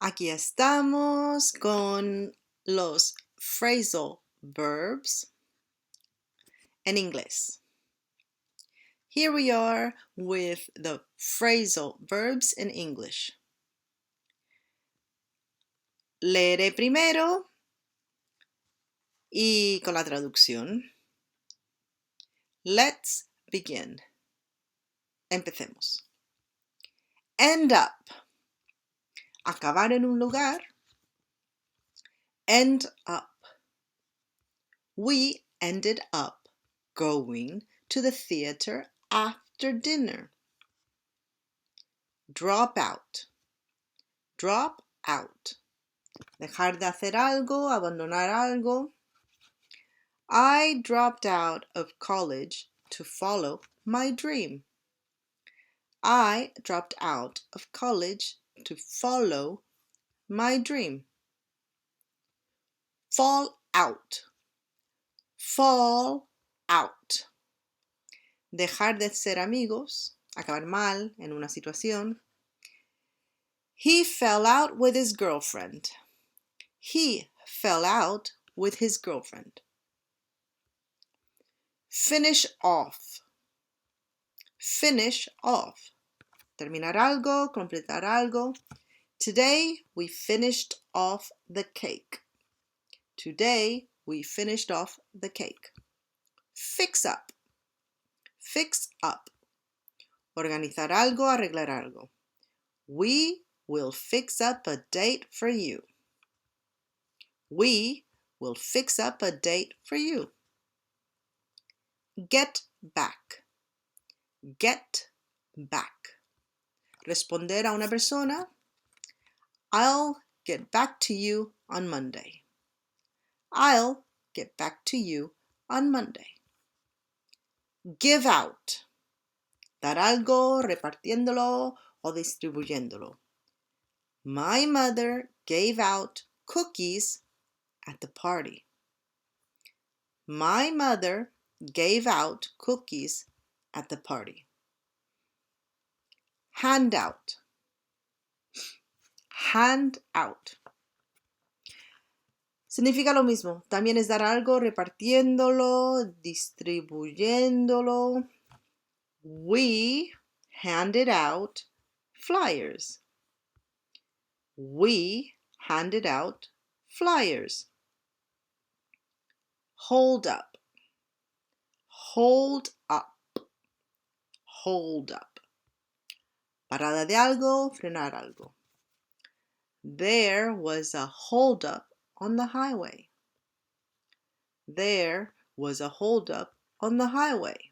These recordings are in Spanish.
Aquí estamos con los phrasal verbs en inglés. Here we are with the phrasal verbs in English. Leeré primero y con la traducción. Let's begin. Empecemos. End up. Acabar en un lugar. End up. We ended up going to the theater after dinner. Drop out. Drop out. Dejar de hacer algo, abandonar algo. I dropped out of college to follow my dream. I dropped out of college to follow my dream. Fall out. Fall out. Dejar de ser amigos, acabar mal en una situación. He fell out with his girlfriend. He fell out with his girlfriend. Finish off. Finish off. Terminar algo, completar algo. Today we finished off the cake. Today we finished off the cake. Fix up. Fix up. Organizar algo, arreglar algo. We will fix up a date for you. We will fix up a date for you. Get back. Get back. Responder a una persona. I'll get back to you on Monday. I'll get back to you on Monday. Give out. Dar algo, repartiéndolo o distribuyéndolo. My mother gave out cookies at the party. My mother gave out cookies at the party. Hand out. Hand out. Significa lo mismo. También es dar algo, repartiéndolo, distribuyéndolo. We handed out flyers. We handed out flyers. Hold up. Hold up. Hold up. Parada de algo, frenar algo. There was a hold up on the highway. There was a hold up on the highway.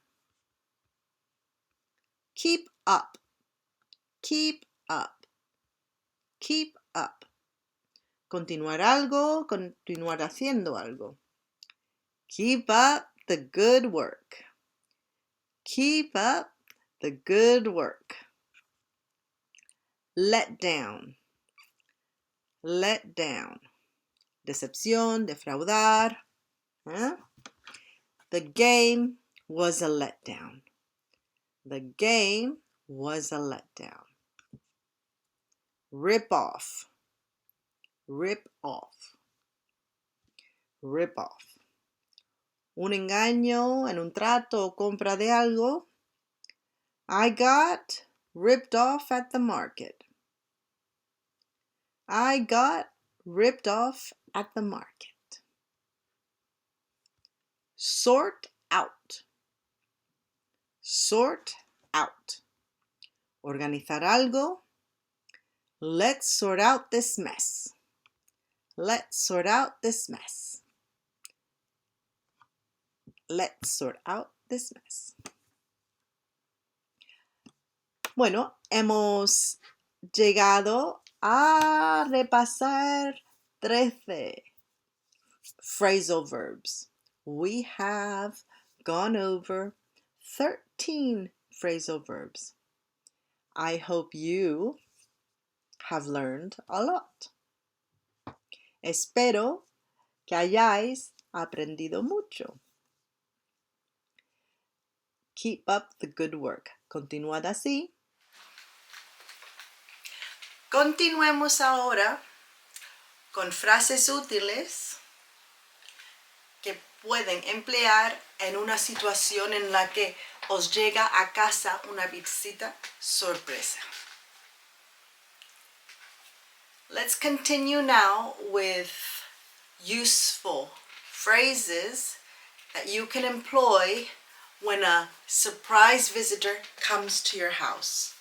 Keep up. Keep up. Keep up. Continuar algo, continuar haciendo algo. Keep up the good work. Keep up the good work. Let down. Let down. Decepción, defraudar. The game was a letdown. The game was a letdown. Rip off. Rip off. Rip off. Un engaño en un trato o compra de algo. I got ripped off at the market. I got ripped off at the market. Sort out. Sort out. Organizar algo. Let's sort out this mess. Let's sort out this mess. Let's sort out this mess. Bueno, hemos llegado a repasar 13 phrasal verbs. We have gone over 13 phrasal verbs. I hope you have learned a lot. Espero que hayáis aprendido mucho. Keep up the good work. Continuad así. Continuemos ahora con frases útiles que pueden emplear en una situación en la que os llega a casa una visita sorpresa. Let's continue now with useful phrases that you can employ when a surprise visitor comes to your house.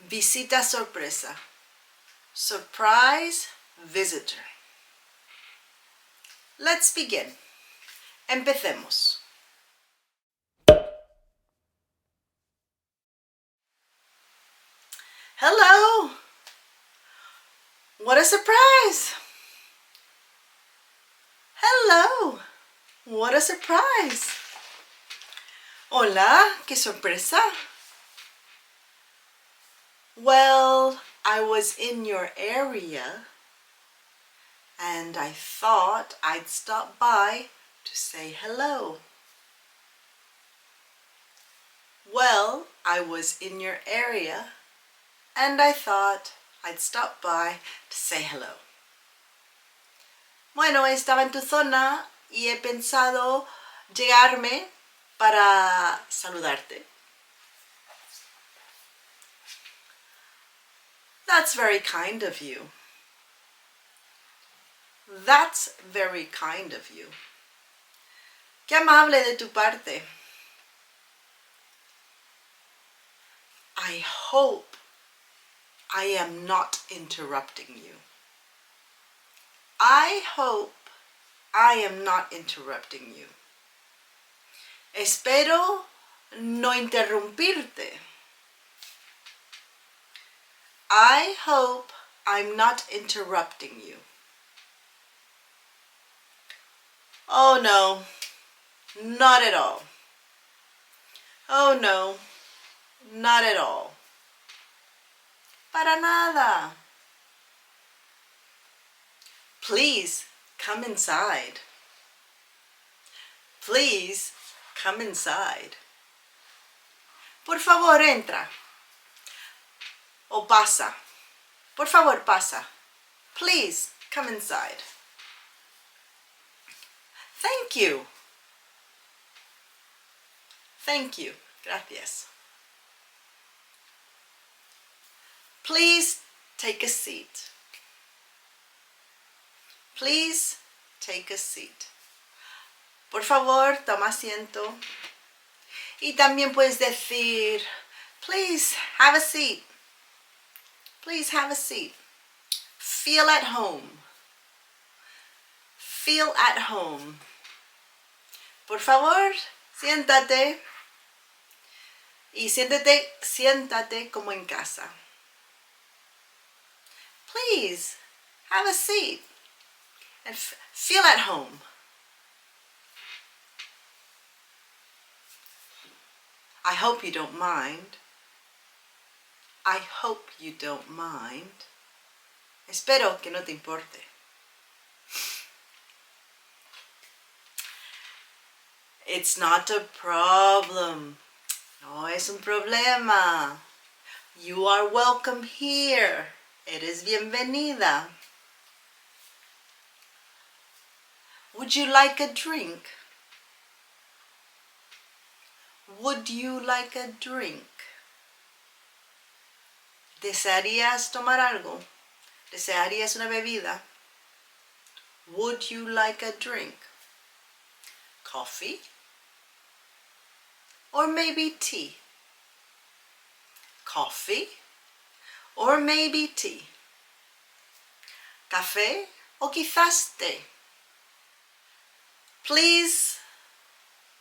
Visita sorpresa. Surprise visitor. Let's begin. Empecemos. Hello! What a surprise! Hello! What a surprise! Hola, qué sorpresa! Well, I was in your area and I thought I'd stop by to say hello. Well, I was in your area and I thought I'd stop by to say hello. Bueno, estaba en tu zona y he pensado llegarme para saludarte. That's very kind of you. That's very kind of you. Qué amable de tu parte. I hope I am not interrupting you. I hope I am not interrupting you. Espero no interrumpirte. I hope I'm not interrupting you. Oh no, not at all. Oh no, not at all. Para nada. Please come inside. Please come inside. Por favor, entra. O pasa. Por favor, pasa. Please come inside. Thank you. Thank you. Gracias. Please take a seat. Please take a seat. Por favor, toma asiento. Y también puedes decir, please have a seat. Please have a seat. Feel at home. Feel at home. Por favor, siéntate. Y siéntate como en casa. Please have a seat and feel at home. I hope you don't mind. I hope you don't mind. Espero que no te importe. It's not a problem. No es un problema. You are welcome here. Eres bienvenida. Would you like a drink? Would you like a drink? ¿Desearías tomar algo? ¿Desearías una bebida? Would you like a drink? Coffee? Or maybe tea? Coffee? Or maybe tea? Café? O quizás té? Please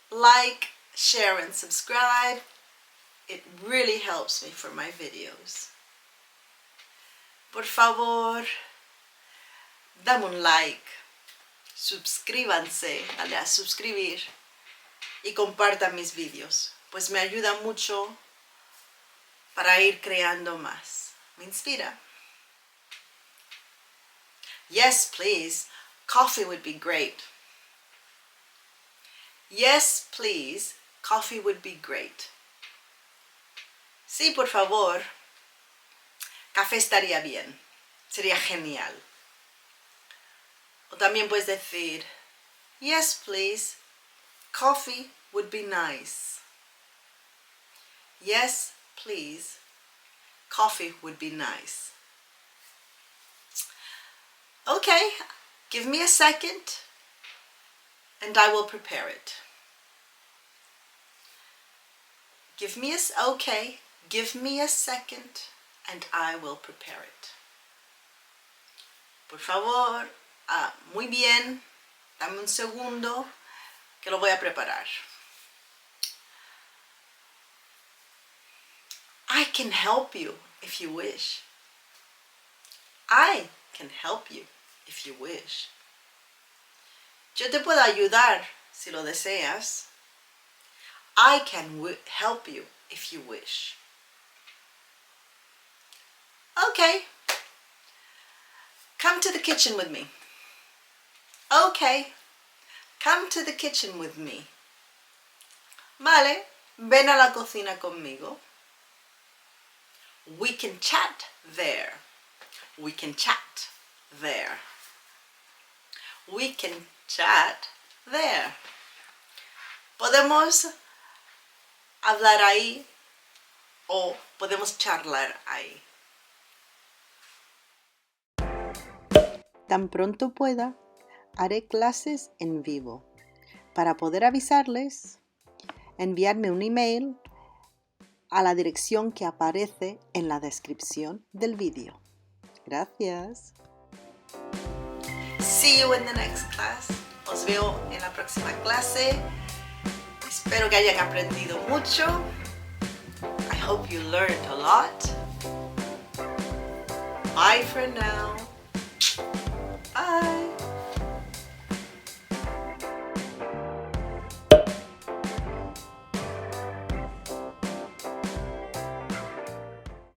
like, share, and subscribe. It really helps me for my videos. Por favor, dame un like, suscríbanse, dale a suscribir y compartan mis videos, pues me ayuda mucho para ir creando más. Me inspira. Yes, please. Coffee would be great. Yes, please. Coffee would be great. Sí, por favor. café estaría bien, sería genial. O también puedes decir, yes, please, coffee would be nice. Yes, please, coffee would be nice. Okay, give me a second and I will prepare it. Give me a second and I will prepare it. Por favor, muy bien, dame un segundo que lo voy a preparar. I can help you if you wish. I can help you if you wish. Yo te puedo ayudar si lo deseas. I can help you if you wish. Okay. Come to the kitchen with me. Okay. Come to the kitchen with me. Vale, ven a la cocina conmigo. We can chat there. We can chat there. We can chat there. Podemos hablar ahí o podemos charlar ahí. Tan pronto pueda, haré clases en vivo. Para poder avisarles, enviarme un email a la dirección que aparece en la descripción del vídeo. Gracias. See you in the next class. Os veo en la próxima clase. Espero que hayan aprendido mucho. I hope you learned a lot. Bye for now.